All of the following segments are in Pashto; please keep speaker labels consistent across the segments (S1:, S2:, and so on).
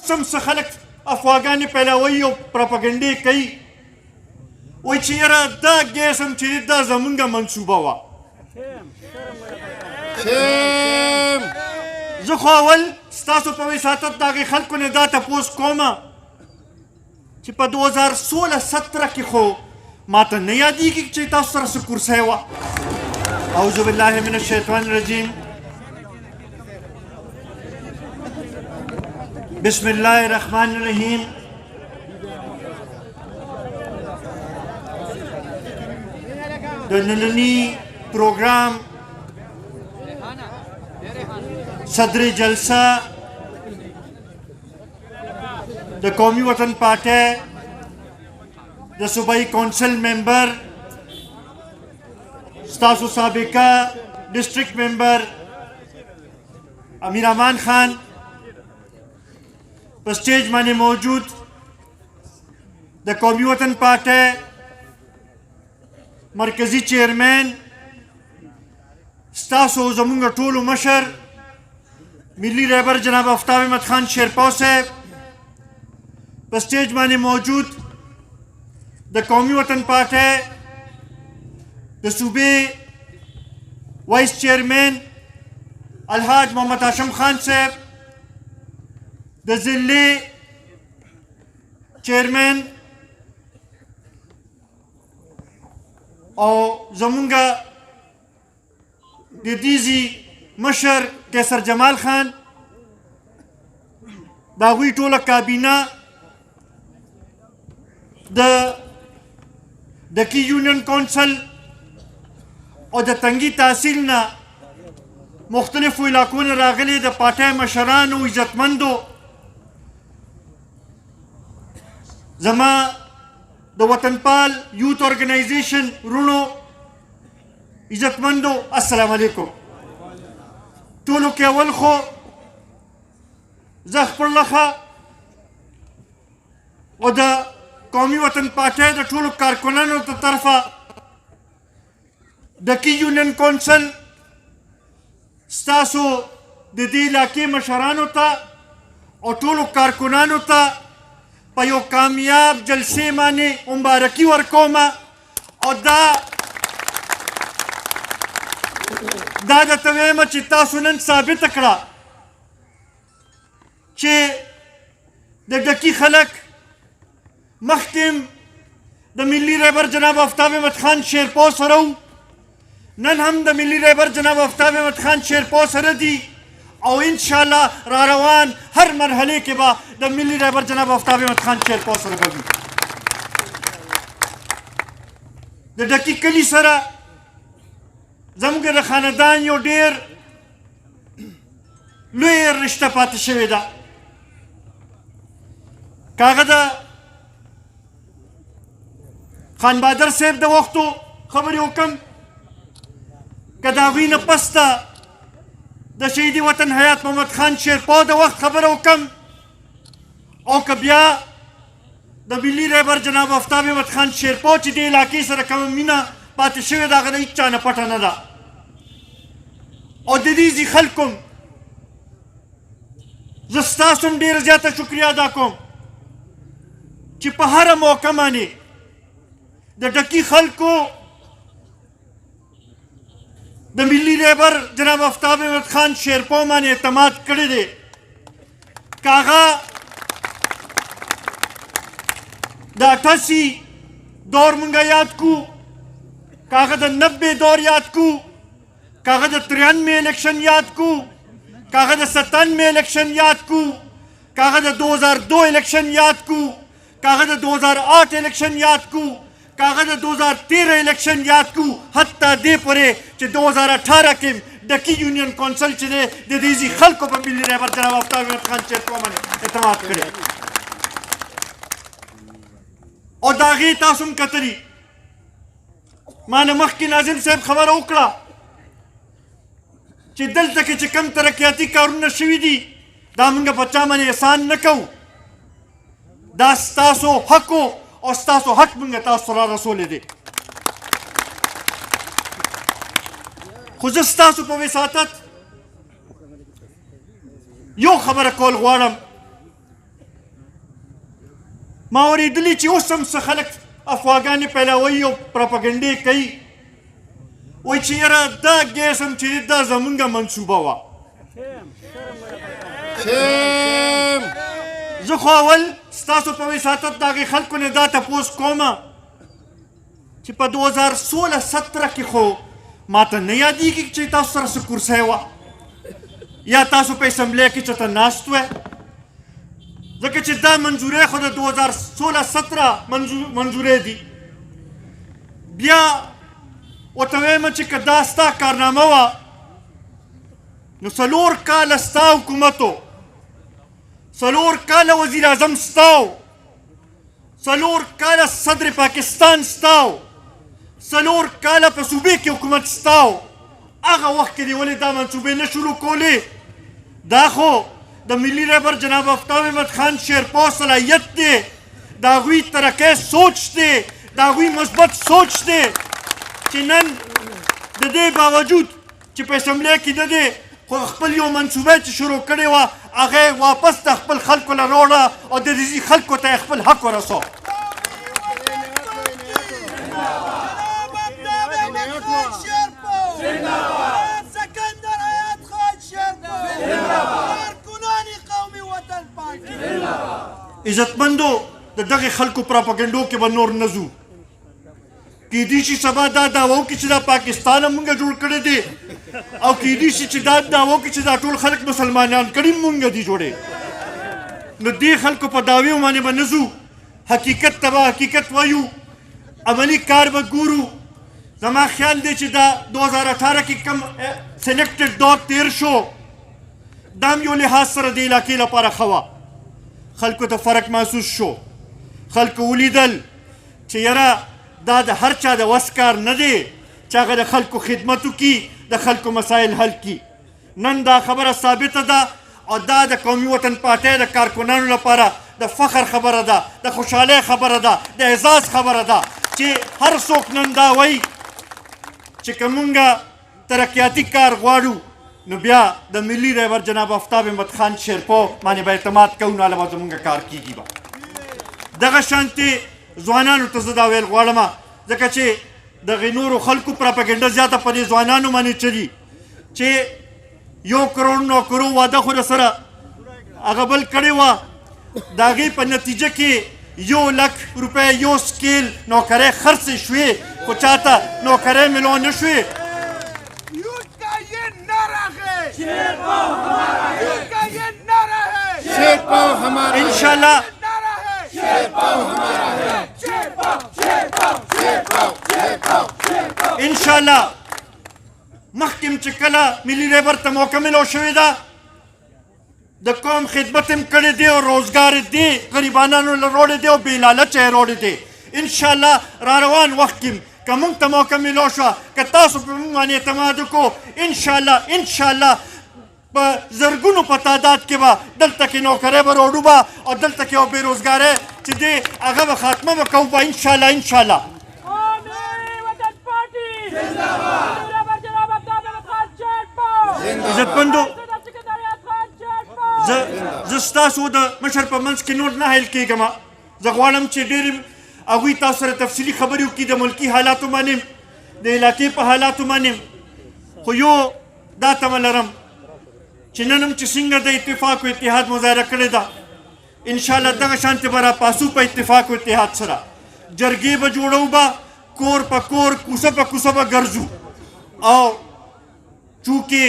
S1: سم څه خلک افواګانې پیلاوي او پراپاګنډې کوي وایي چې یاره دا ګیس هم چې دی دا زمونږه منصوبه وه زه خو اول ستاسو په وساطت د هغې خلکو نه دا تپوس کومه چې په 2016-17 کې خو ماته نه یادېږي چې تاسو سره څه کورسۍ وه اعوذ بالله من الشیطان الرجیم بسم الله الرحمن الرحیم د ننني پروګرام صدر جلسه د قومي وطن پارټۍ د صوبایي کونسل ممبر ستاسو سابقه ډسټرکټ ممبر امیر امان خان په سټیج باندې موجود د قومي وطن پارټۍ مرکزي چیرمین ستاسو زمونږ ټولو مشر ملی رهبر جناب آفتاب احمد خان شیرپا صاحب په سټیج باندې موجود د قومي وطن پارټۍ د صوبې وایس چیرمین الحاج محمد هاشم خان صاحب د ضلعې چیرمین او زمونږ دودیزي مشر قیصر جمال خان د هغوی ټوله کابینه د کی یونین کونسل او د تنګي تحصیل نه مختلفو علاقو نه راغلي د پارټۍ مشرانو عزتمندو زما د وطنپال یوت ارګنایزیشن رونو عزتمندو السلام علیکم ټولو کې اول خو زه خپل لخوا او د قومي وطن پارټۍ د ټولو کارکنانو د طرفه د کی یونین کونسل ستاسو د دې علاقې مشرانو ته او ټولو کارکنانو ته په یو کامیاب جلسې باندې مبارکي ورکومه او دا درته وایم چې تاسو نن ثابته کړه چې د ډکي خلک مخکې د ملي رهبر جناب آفتاب احمد خان شیرپا سره و نن هم د ملي رهبر جناب آفتاب احمد خان شیرپا سره دي او انشاءالله را روان هر مرحله کې به د ملي رهبر جناب آفتاب احمد خان شیرپا سره به وي د ډکي کلي سره زموږ د خاندان یو ډېر لویه رشته پاتې شوې ده که هغه د خان بهادر صاحب د وختو خبرې وکړم که د هغوی نه پس ته د شهیدي وطن حیات محمد خان شیرپا د وخت خبره وکړم او که بیا د ملي رهبر جناب آفتاب احمد خان شیرپا چې دې علاقې سره کومه مینه پاتې شوې ده هغه د هېچ چا نه پټه نه ده او د دې ځي خلکو زه ستاسو هم ډېره زیاته شکریه ادا کوم چې په هره موقع باندې د ډکي خلکو د ملي رهبر جناب آفتاب احمد خان شیرپا باندې اعتماد کړی دی که هغه د 88 دور مونږ یاد کو که هغه د 90 دور یاد کو که هغه د 93 الیکشن یاد کو که هغه د 97 الیکشن یاد کو که هغه د 2002 الیکشن یاد کو که هغه د 2008 الیکشن یاد کو که هغه د 2013 الیکشن یاد کو حتی دې پورې چې 2018 کې ډکي یونین کونسل چې دی د دې ځي خلکو په ملي رهبر جناب آفتاب احمد خان شیرپا باندې اعتماد کړی او د هغې تاسو هم کتلي ما نه مخکې ناظم صاحب خبره وکړه چې دلته کې چې کم ترقیاتي کارونه شوي دي دا موږ په چا باندې احسان نه کوو دا ستاسو حق او ستاسو حق موږ تاسو را رسولی دی خو زه ستاسو په وساطت یو خبره کول غواړم ما اورېدلي چې اوس هم څه خلک افواګانې پیلوي او پروپاګنډې کوي وایي چې یاره دا ګیس هم چې دا زمونږه منصوبه وه زه خو اول ستاسو په وساطت د هغې خلکو نه دا تپوس کومه چې په 2016-17 کې خو ما ته نه یادېږي چې تاسو سره څه کورسۍ وه یا تاسو په اسمبلی کې چېرته ناست وی ځکه چې دا منظورۍ خو د 2016-17 منظورۍ دي بیا ورته وایم چې که دا ستا کارنامه وه نو 4 کاله ستا حکومت و 4 کاله وزیر اعظم ستا و 4 کاله صدر پاکستان ستا و 4 کاله په صوبې کې حکومت ستا و هغه وخت کې دې ولې دا منصوبې نه شروع کولې دا خو د ملي رهبر جناب آفتاب احمد خان شیرپو صلاحیت دی د هغوی ترقی سوچ دی د هغوی مثبت سوچ دی چې نن د دې باوجود چې په اسمبلی کې د دې خو خپل یو منصوبه چې شروع کړې وه هغه واپس د خپل خلکو له راوړه او د دې خلکو ته یې خپل حق ورسو عزتمندو د دغې خلکو پراپاګنډو کې به نور نه ځو کیدای شي سبا دا دعوا وکړي چې دا پاکستان هم موږ جوړ کړی دی او کیدای شي چې دا دعوا وکړي چې دا ټول خلک مسلمانان کړي موږ دي جوړې نو دې خلکو په دعویو باندې به نه ځو حقیقت ته به حقیقت وایو عملي کار به ګورو زما خیال دی چې دا 2018 کې کم سلیکټډ دور تیر شو دا هم یو لحاظ سره د علاقې لپاره ښه وه خلکو ته فرق محسوس شو خلکو ولیدل چې یاره دا د هر چا د وس کار نه دی چې هغه د خلکو خدمت وکړي د خلکو مسایل حل کړي نن دا خبره ثابته ده او دا د قومي وطن پارټۍ د کارکنانو لپاره د فخر خبره ده د خوشحالۍ خبره ده د اعزاز خبره ده چې هر څوک نن دا وایي چې که مونږ ترقیاتي کار غواړو نو بیا د ملي رهبر جناب آفتاب احمد خان شیرپو باندې به اعتماد کوو نو هله به زمونږ کار کیږي به دغه شانتې ځوانانو ته زه دا ویل غواړم ځکه چې دغې نورو خلکو پراپاګنډه زیاته په دې ځوانانو باندې چلي چې 1 کروڑ نوکرو واده خو سره هغه بل کړې وه د هغې په نتیجه کې 1 لک روپۍ یو سکیل نوکرۍ خرڅې شوې خو چاته نوکرۍ ملو نه شوې انشاءاللہ انشاءاللہ مخکم چې کله ملي رهبر ته موقع ملو شوې ده د قوم خدمت هم کړی دی او روزګار دی غریبانانو له روړی دی او بې لالچه یې روړی دی انشاءالله را روان وخت کې که موږ ته موقع ملو شوه که تاسو په موږ باندې اعتماد وکړو انشاءالله په زرګونو په تعداد کې به دلته کې نوکرۍ به راوړو به او دلته کې یو بېروزګارۍ چې دی هغه به خاتمه به کوو به انشاءالله عزتمندو زه ستاسو د مشر په منځ کې نور نه حایل کېږم زه غواړم چې ډېرې هغوی تاسو سره تفصیلي خبرې وکړي د ملکي حالاتو باندې د علاقې په حالاتو باندې خو یو دا تمه لرم چې نن هم چې څنګه د اتفاق و اتحاد مظاهره کړې ده انشاءالله دغه شانتې به راپاسو په اتفاق و اتحاد سره جرګې به جوړو به کور په کور کوڅه په کوڅه به ګرځو او چونکې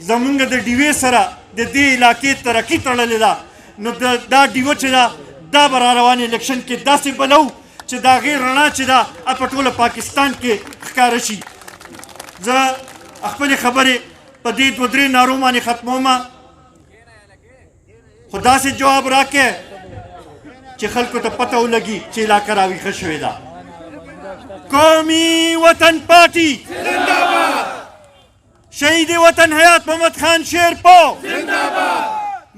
S1: زمونږ د ډیوې سره د دې علاقې ترقي تړلې ده نو دا ډیوه چې ده دا به را روان الیکشن کې داسې بلو چې د هغې رڼا چې ده په ټوله پاکستان کې ښکاره شي زه خپلې خبرې په دې 2-3 نارو باندې ختموم خو داسې جواب راکړئ چې خلکو ته پته ولګي چې علاقه راویښه شوې ده قومي وطن پارټي شهید وطن حیات محمد خان شیرپو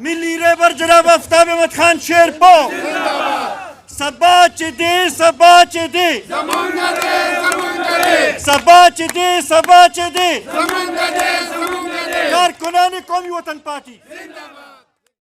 S1: ملي رهبر جناب آفتاب احمد خان شیرپو سبا چې دی سبا چې دی سبا چې دی سبا چې دی کارکنان قومي وطن پارټي